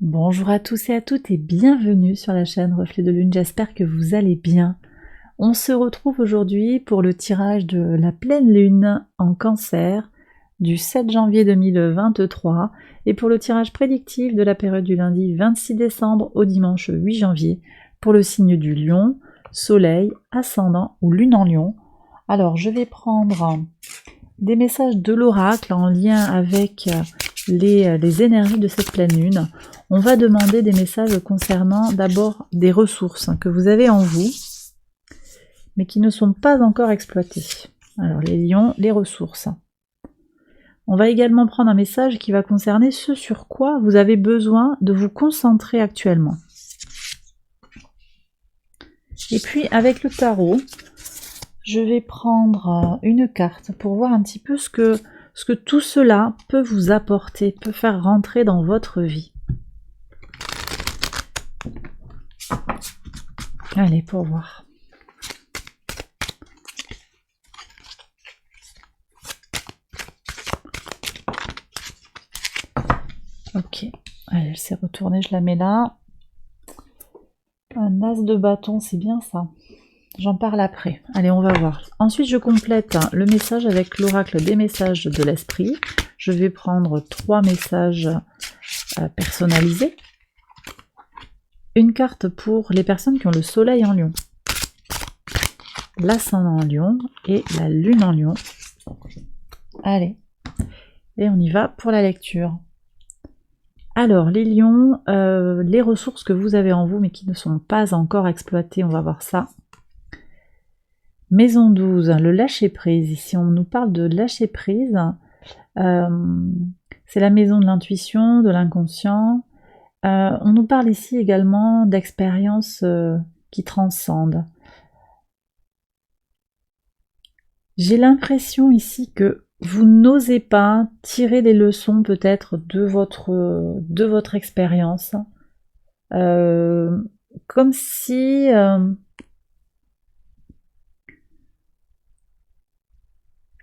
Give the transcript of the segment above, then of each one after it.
Bonjour à tous et à toutes et bienvenue sur la chaîne Reflet de Lune, j'espère que vous allez bien. On se retrouve aujourd'hui pour le tirage de la pleine lune en Cancer du 7 janvier 2023 et pour le tirage prédictif de la période du lundi 26 décembre au dimanche 8 janvier pour le signe du Lion, Soleil, Ascendant ou Lune en Lion. Alors je vais prendre des messages de l'oracle en lien avec les énergies de cette pleine lune. On va demander des messages concernant d'abord des ressources que vous avez en vous, mais qui ne sont pas encore exploitées. Alors les lions, les ressources. On va également prendre un message qui va concerner ce sur quoi vous avez besoin de vous concentrer actuellement. Et puis avec le tarot, je vais prendre une carte pour voir un petit peu ce que tout cela peut vous apporter, peut faire rentrer dans votre vie. Allez, pour voir. Ok, allez, elle s'est retournée, je la mets là. Un as de bâton, c'est bien ça. J'en parle après. Allez, on va voir. Ensuite, je complète le message avec l'oracle des messages de l'esprit. Je vais prendre 3 messages personnalisés. Une carte pour les personnes qui ont le soleil en Lion, l'ascendant en Lion et la lune en Lion. Allez, et on y va pour la lecture. Alors, les lions, les ressources que vous avez en vous mais qui ne sont pas encore exploitées, on va voir ça. Maison 12, le lâcher-prise. Ici, on nous parle de lâcher-prise. C'est la maison de l'intuition, de l'inconscient. On nous parle ici également d'expériences qui transcendent. J'ai l'impression ici que vous n'osez pas tirer des leçons peut-être de votre expérience. Comme si...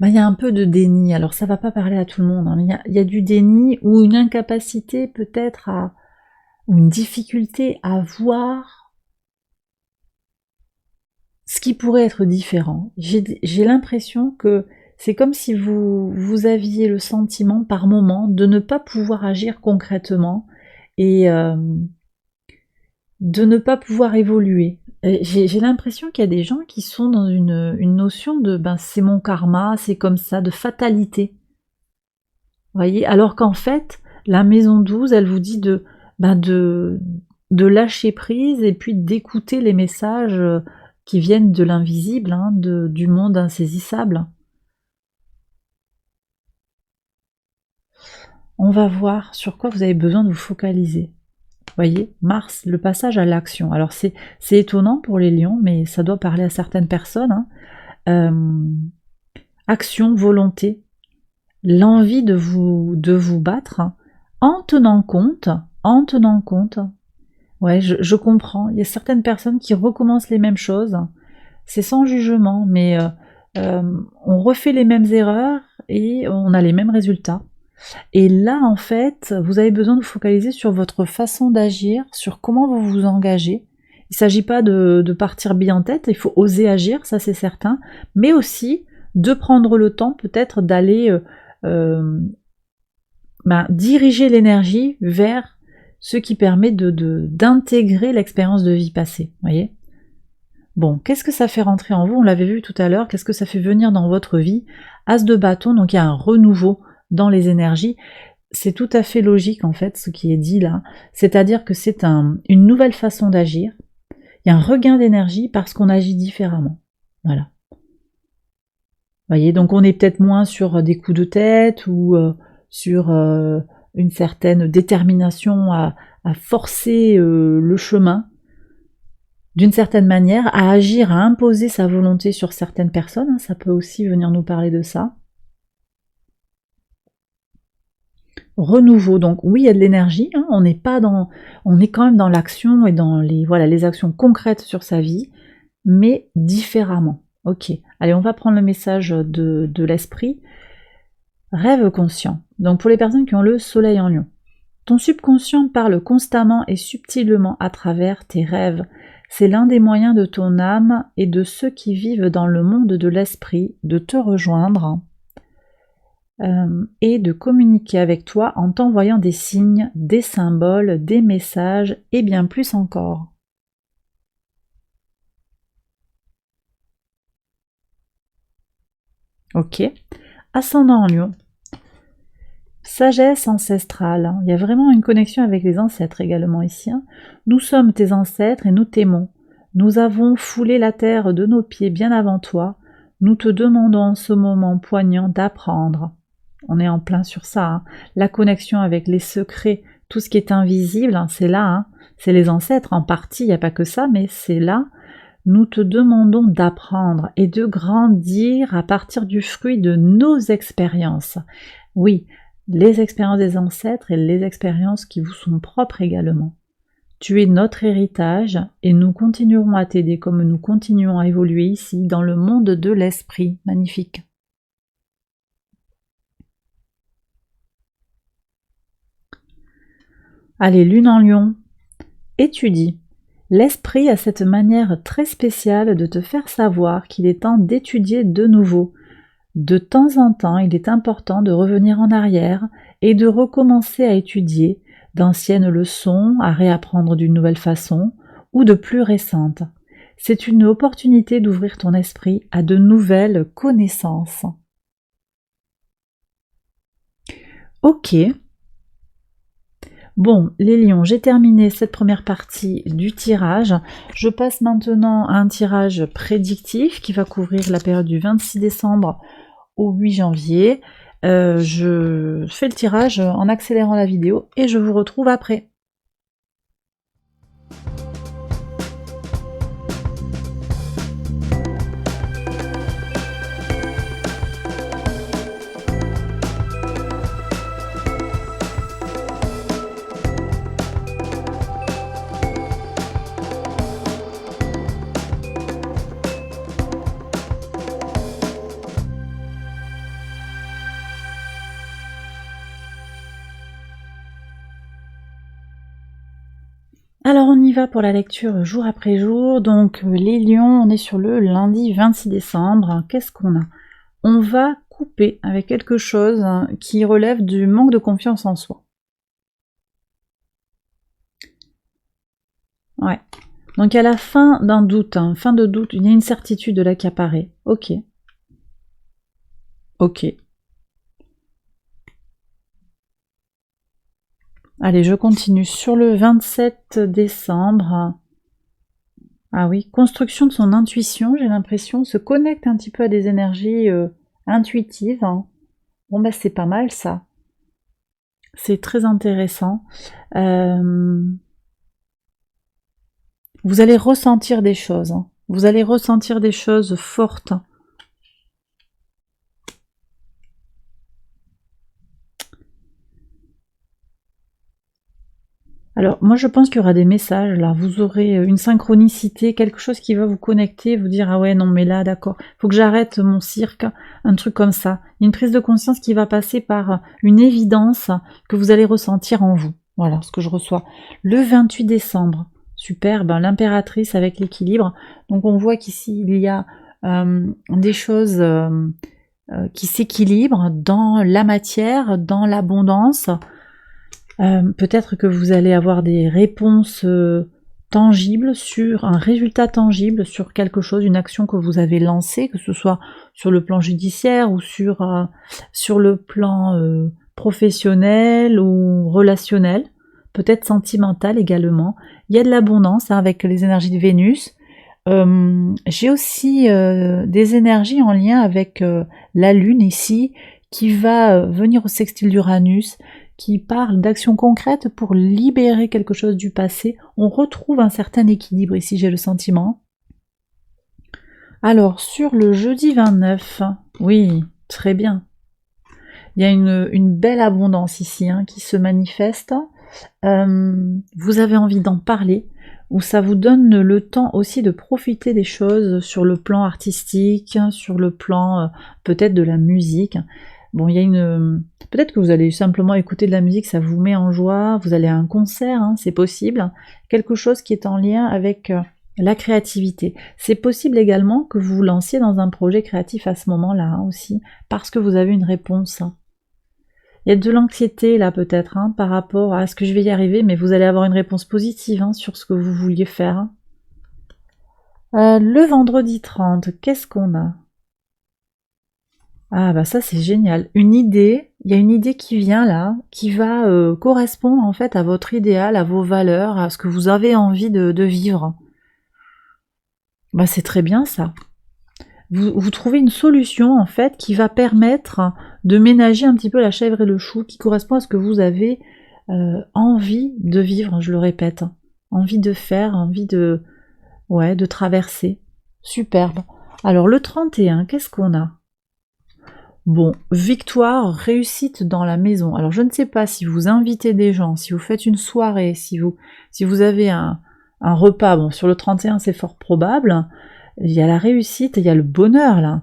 il y a un peu de déni. Alors ça va pas parler à tout le monde, hein, mais il y a du déni ou une incapacité peut-être ou une difficulté à voir ce qui pourrait être différent. J'ai l'impression que c'est comme si vous aviez le sentiment par moment de ne pas pouvoir agir concrètement et de ne pas pouvoir évoluer. J'ai l'impression qu'il y a des gens qui sont dans une notion de c'est mon karma, c'est comme ça, de fatalité. Vous voyez, alors qu'en fait, la maison 12, elle vous dit de lâcher prise et puis d'écouter les messages qui viennent de l'invisible, hein, du monde insaisissable. On va voir sur quoi vous avez besoin de vous focaliser. Vous voyez, Mars, le passage à l'action. Alors c'est étonnant pour les lions, mais ça doit parler à certaines personnes. Hein. Action, volonté, l'envie de vous battre, hein, en tenant compte. Ouais, je comprends. Il y a certaines personnes qui recommencent les mêmes choses. C'est sans jugement, mais on refait les mêmes erreurs et on a les mêmes résultats. Et là, en fait, vous avez besoin de vous focaliser sur votre façon d'agir, sur comment vous vous engagez. Il ne s'agit pas de partir bille en tête, il faut oser agir, ça c'est certain, mais aussi de prendre le temps peut-être d'aller diriger l'énergie vers ce qui permet d'intégrer l'expérience de vie passée, voyez. Bon, qu'est-ce que ça fait rentrer en vous? On l'avait vu tout à l'heure, qu'est-ce que ça fait venir dans votre vie? As de bâton, donc il y a un renouveau dans les énergies. C'est tout à fait logique en fait ce qui est dit là, c'est-à-dire que c'est une nouvelle façon d'agir, il y a un regain d'énergie parce qu'on agit différemment, voilà. Vous voyez, donc on est peut-être moins sur des coups de tête ou sur une certaine détermination à forcer le chemin, d'une certaine manière, à agir, à imposer sa volonté sur certaines personnes, hein, ça peut aussi venir nous parler de ça. Renouveau, donc oui, il y a de l'énergie, hein, on est quand même dans l'action et dans les actions concrètes sur sa vie, mais différemment. Ok, allez, on va prendre le message de l'esprit. Rêve conscient. Donc pour les personnes qui ont le soleil en Lion, Ton subconscient parle constamment et subtilement à travers tes rêves. C'est l'un des moyens de ton âme et de ceux qui vivent dans le monde de l'esprit de te rejoindre et de communiquer avec toi en t'envoyant des signes, des symboles, des messages et bien plus encore. Ok. Ascendant en Lion. Sagesse ancestrale. Il y a vraiment une connexion avec les ancêtres également ici. Nous sommes tes ancêtres et nous t'aimons. Nous avons foulé la terre de nos pieds bien avant toi. Nous te demandons en ce moment poignant d'apprendre. On est en plein sur ça. La connexion avec les secrets, tout ce qui est invisible, c'est là. C'est les ancêtres en partie, il n'y a pas que ça, mais c'est là. Nous te demandons d'apprendre et de grandir à partir du fruit de nos expériences. Oui, les expériences des ancêtres et les expériences qui vous sont propres également. Tu es notre héritage et nous continuerons à t'aider comme nous continuons à évoluer ici dans le monde de l'esprit. Magnifique. Allez, Lune en Lion. Étudie. L'esprit a cette manière très spéciale de te faire savoir qu'il est temps d'étudier de nouveau. De temps en temps, il est important de revenir en arrière et de recommencer à étudier d'anciennes leçons, à réapprendre d'une nouvelle façon ou de plus récentes. C'est une opportunité d'ouvrir ton esprit à de nouvelles connaissances. Ok. Bon, les lions, j'ai terminé cette première partie du tirage. Je passe maintenant à un tirage prédictif qui va couvrir la période du 26 décembre au 8 janvier. Je fais le tirage en accélérant la vidéo et je vous retrouve après. Alors on y va pour la lecture jour après jour. Donc les lions, on est sur le lundi 26 décembre. Qu'est-ce qu'on a? On va couper avec quelque chose qui relève du manque de confiance en soi. Ouais. Donc à la fin d'un doute, fin de doute, il y a une certitude là qui apparaît. Ok. Ok. Allez, je continue. Sur le 27 décembre, ah oui, construction de son intuition, j'ai l'impression, se connecte un petit peu à des énergies intuitives. Bon, bah c'est pas mal ça. C'est très intéressant. Vous allez ressentir des choses. Vous allez ressentir des choses fortes. Alors, moi, je pense qu'il y aura des messages, là. Vous aurez une synchronicité, quelque chose qui va vous connecter, vous dire « Ah ouais, non, mais là, d'accord, faut que j'arrête mon cirque », un truc comme ça. Une prise de conscience qui va passer par une évidence que vous allez ressentir en vous. Voilà ce que je reçois. Le 28 décembre, super, ben, l'impératrice avec l'équilibre. Donc, on voit qu'ici, il y a des choses qui s'équilibrent dans la matière, dans l'abondance. Peut-être que vous allez avoir des réponses tangibles sur un résultat tangible sur quelque chose, une action que vous avez lancée, que ce soit sur le plan judiciaire ou sur le plan professionnel ou relationnel, peut-être sentimental également. Il y a de l'abondance avec les énergies de Vénus. J'ai aussi des énergies en lien avec la Lune ici, qui va venir au sextile d'Uranus, qui parle d'actions concrètes pour libérer quelque chose du passé. On retrouve un certain équilibre ici, j'ai le sentiment. Alors, sur le jeudi 29, oui, très bien. Il y a une belle abondance ici qui se manifeste. Vous avez envie d'en parler, ou ça vous donne le temps aussi de profiter des choses sur le plan artistique, sur le plan peut-être de la musique. Bon, il y a une... Peut-être que vous allez simplement écouter de la musique, ça vous met en joie, vous allez à un concert, hein, c'est possible. Quelque chose qui est en lien avec la créativité. C'est possible également que vous vous lanciez dans un projet créatif à ce moment-là hein, aussi, parce que vous avez une réponse. Il y a de l'anxiété là peut-être hein, par rapport à ce que je vais y arriver, mais vous allez avoir une réponse positive hein, sur ce que vous vouliez faire. Le vendredi 30, qu'est-ce qu'on a? Ah bah ça c'est génial. Une idée, il y a une idée qui vient là, qui va correspondre en fait à votre idéal, à vos valeurs, à ce que vous avez envie de vivre. Bah c'est très bien ça. Vous trouvez une solution en fait qui va permettre de ménager un petit peu la chèvre et le chou, qui correspond à ce que vous avez envie de vivre, je le répète. Envie de faire, envie de, ouais, de traverser. Superbe. Alors le 31, qu'est-ce qu'on a? Bon, victoire, réussite dans la maison. Alors je ne sais pas si vous invitez des gens, si vous faites une soirée, si vous avez un repas, bon sur le 31 c'est fort probable, il y a la réussite, il y a le bonheur là.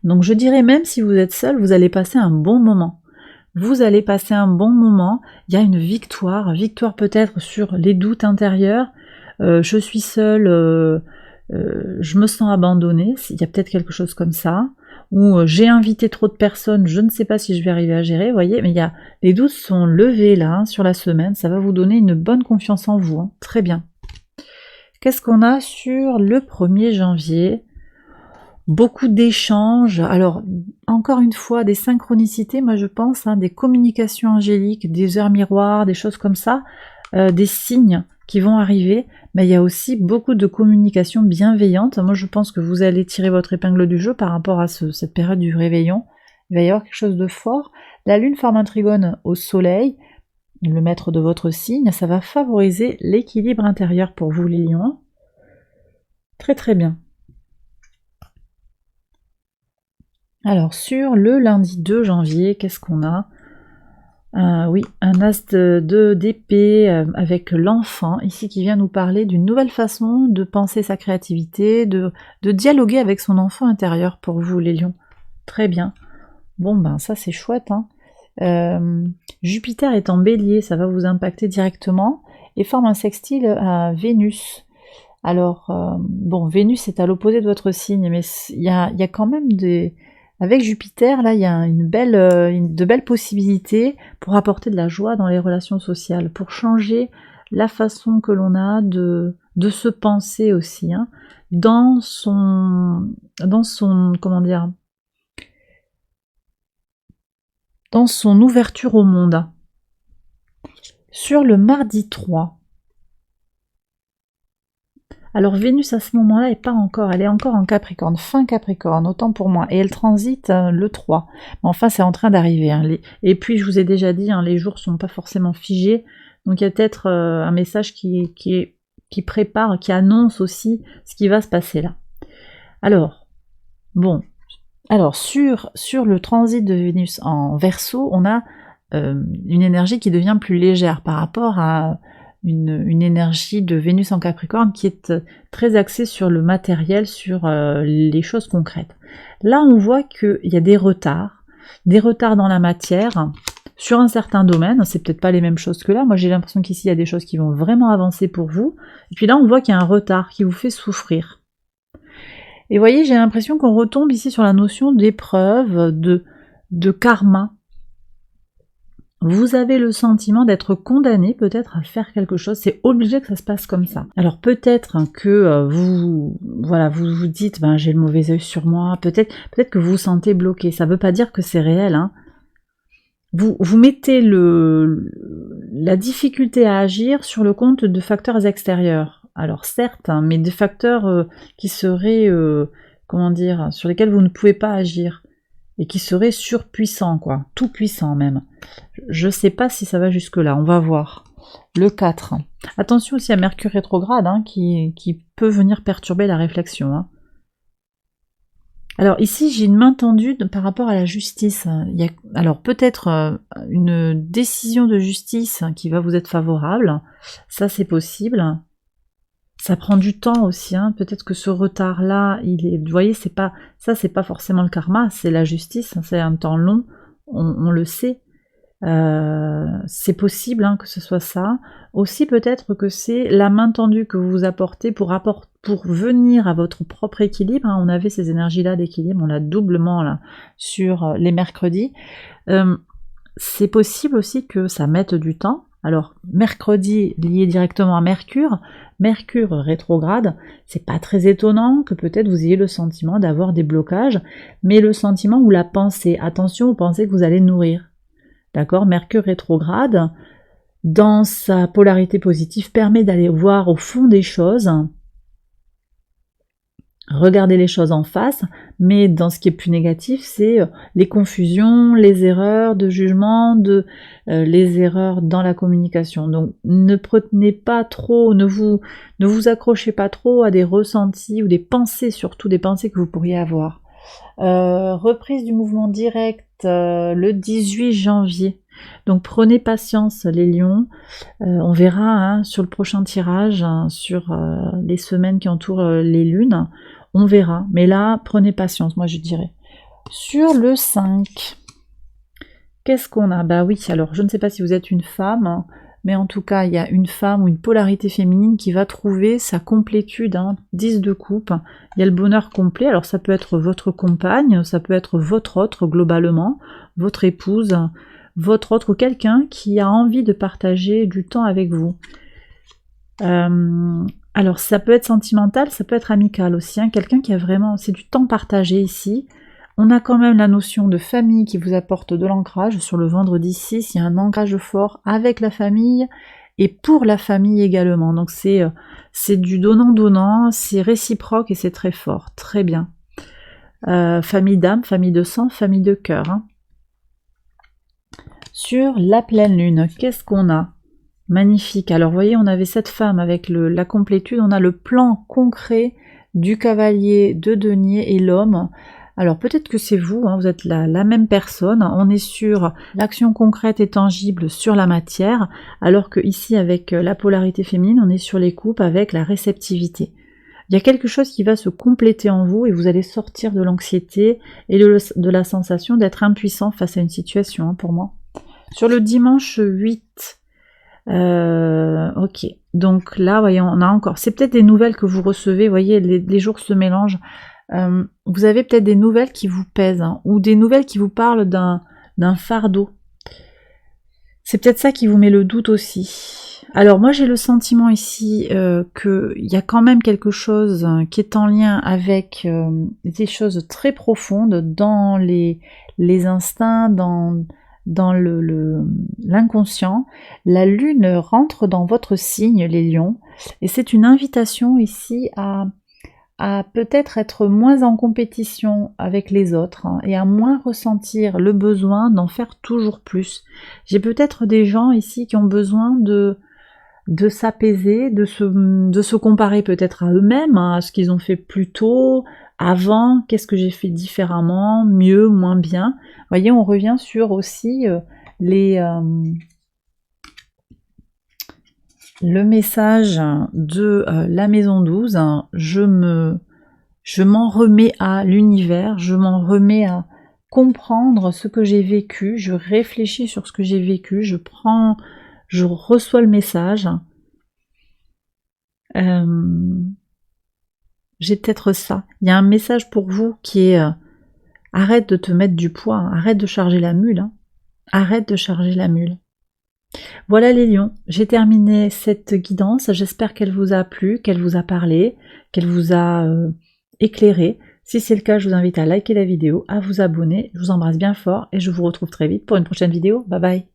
Donc je dirais même si vous êtes seul, vous allez passer un bon moment. Vous allez passer un bon moment, il y a une victoire peut-être sur les doutes intérieurs, je suis seule, je me sens abandonnée, il y a peut-être quelque chose comme ça, ou j'ai invité trop de personnes, je ne sais pas si je vais arriver à gérer, vous voyez, mais les doutes sont levés là, hein, sur la semaine, ça va vous donner une bonne confiance en vous, hein, très bien. Qu'est-ce qu'on a sur le 1er janvier? Beaucoup d'échanges, alors encore une fois des synchronicités, moi je pense, hein, des communications angéliques, des heures miroirs, des choses comme ça, des signes qui vont arriver, mais il y a aussi beaucoup de communication bienveillante. Moi je pense que vous allez tirer votre épingle du jeu par rapport à cette période du réveillon, il va y avoir quelque chose de fort. La lune forme un trigone au soleil, le maître de votre signe, ça va favoriser l'équilibre intérieur pour vous les lions. Très très bien. Alors sur le lundi 2 janvier, qu'est-ce qu'on a? Oui, un as d'épée avec l'enfant ici qui vient nous parler d'une nouvelle façon de penser sa créativité, de dialoguer avec son enfant intérieur pour vous les lions. Très bien. Bon ben ça c'est chouette. Hein. Jupiter est en bélier, ça va vous impacter directement et forme un sextile à Vénus. Alors, bon, Vénus est à l'opposé de votre signe, mais il y a quand même des... Avec Jupiter, là, il y a de belles possibilités pour apporter de la joie dans les relations sociales, pour changer la façon que l'on a de se penser aussi, hein, dans son, comment dire, dans son ouverture au monde. Sur le mardi 3, alors Vénus à ce moment-là est pas encore, elle est encore en Capricorne, fin Capricorne, autant pour moi, et elle transite le 3. Enfin, c'est en train d'arriver. Hein. Et puis, je vous ai déjà dit, hein, les jours sont pas forcément figés, donc il y a peut-être un message qui prépare, qui annonce aussi ce qui va se passer là. Alors, bon, alors sur le transit de Vénus en Verseau, on a une énergie qui devient plus légère par rapport à une énergie de Vénus en Capricorne qui est très axée sur le matériel, sur les choses concrètes. Là, on voit qu'il y a des retards dans la matière, sur un certain domaine, c'est peut-être pas les mêmes choses que là, moi j'ai l'impression qu'ici il y a des choses qui vont vraiment avancer pour vous, et puis là on voit qu'il y a un retard qui vous fait souffrir. Et vous voyez, j'ai l'impression qu'on retombe ici sur la notion d'épreuve, de karma. Vous avez le sentiment d'être condamné peut-être à faire quelque chose, c'est obligé que ça se passe comme ça. Alors peut-être que vous vous dites ben j'ai le mauvais œil sur moi, peut-être que vous vous sentez bloqué, ça ne veut pas dire que c'est réel. Hein. Vous mettez la difficulté à agir sur le compte de facteurs extérieurs. Alors certes, hein, mais des facteurs qui seraient, comment dire, sur lesquels vous ne pouvez pas agir. Et qui seraient surpuissants, quoi. Tout puissant même. Je sais pas si ça va jusque-là, on va voir. Le 4. Attention aussi à Mercure rétrograde, hein, qui peut venir perturber la réflexion. Hein. Alors ici, j'ai une main tendue par rapport à la justice. Il y a, alors peut-être une décision de justice qui va vous être favorable. Ça, c'est possible. Ça prend du temps aussi, hein. Peut-être que ce retard-là, vous voyez, c'est pas forcément le karma, c'est la justice, hein, c'est un temps long, on le sait. C'est possible, hein, que ce soit ça. Aussi peut-être que c'est la main tendue que vous vous apportez pour venir à votre propre équilibre, hein. On avait ces énergies-là d'équilibre, on l'a doublement là sur les mercredis. C'est possible aussi que ça mette du temps. Alors, mercredi lié directement à Mercure rétrograde, c'est pas très étonnant que peut-être vous ayez le sentiment d'avoir des blocages, mais le sentiment ou la pensée, attention aux pensées que vous allez nourrir. D'accord? Mercure rétrograde, dans sa polarité positive, permet d'aller voir au fond des choses, regarder les choses en face, mais dans ce qui est plus négatif, c'est les confusions, les erreurs de jugement, les erreurs dans la communication. Donc ne prenez pas trop, ne vous accrochez pas trop à des ressentis ou des pensées, surtout des pensées que vous pourriez avoir. Reprise du mouvement direct le 18 janvier. Donc prenez patience les lions, on verra, hein, sur le prochain tirage, hein, sur les semaines qui entourent les lunes, on verra, mais là prenez patience, moi je dirais. Sur le 5, qu'est-ce qu'on a? Bah oui, alors je ne sais pas si vous êtes une femme, hein, mais en tout cas il y a une femme ou une polarité féminine qui va trouver sa complétude, hein, 10 de coupe, il y a le bonheur complet, alors ça peut être votre compagne, ça peut être votre autre globalement, votre épouse, votre autre ou quelqu'un qui a envie de partager du temps avec vous. Alors ça peut être sentimental, ça peut être amical aussi, hein, quelqu'un qui a vraiment, c'est du temps partagé ici. On a quand même la notion de famille qui vous apporte de l'ancrage sur le vendredi 6, il y a un ancrage fort avec la famille et pour la famille également. Donc c'est du donnant-donnant, c'est réciproque et c'est très fort, très bien. Famille d'âme, famille de sang, famille de cœur, hein. Sur la pleine lune, qu'est-ce qu'on a? Magnifique. Alors, vous voyez, on avait cette femme avec la complétude. On a le plan concret du cavalier de denier et l'homme. Alors, peut-être que c'est vous, hein, vous êtes la même personne. On est sur l'action concrète et tangible sur la matière, alors que ici, avec la polarité féminine, on est sur les coupes avec la réceptivité. Il y a quelque chose qui va se compléter en vous et vous allez sortir de l'anxiété et de la sensation d'être impuissant face à une situation, hein, pour moi. Sur le dimanche 8, ok, donc là, voyons, on a encore, c'est peut-être des nouvelles que vous recevez, vous voyez, les jours se mélangent, vous avez peut-être des nouvelles qui vous pèsent, hein, ou des nouvelles qui vous parlent d'un fardeau. C'est peut-être ça qui vous met le doute aussi. Alors moi j'ai le sentiment ici qu'il y a quand même quelque chose qui est en lien avec des choses très profondes dans les instincts, dans l'inconscient. La lune rentre dans votre signe, les lions, et c'est une invitation ici à peut-être être moins en compétition avec les autres, hein, et à moins ressentir le besoin d'en faire toujours plus. J'ai peut-être des gens ici qui ont besoin de s'apaiser, de se comparer peut-être à eux-mêmes, hein, à ce qu'ils ont fait plus tôt, avant, qu'est-ce que j'ai fait différemment, mieux, moins bien. Vous voyez, on revient sur aussi le message de la maison 12, hein, je m'en remets à l'univers, je m'en remets à comprendre ce que j'ai vécu, je réfléchis sur ce que j'ai vécu, je reçois le message. J'ai peut-être ça. Il y a un message pour vous qui est arrête de te mettre du poids, hein, arrête de charger la mule, hein, arrête de charger la mule. Voilà les lions, j'ai terminé cette guidance, j'espère qu'elle vous a plu, qu'elle vous a parlé, qu'elle vous a éclairé. Si c'est le cas, je vous invite à liker la vidéo, à vous abonner, je vous embrasse bien fort et je vous retrouve très vite pour une prochaine vidéo. Bye bye.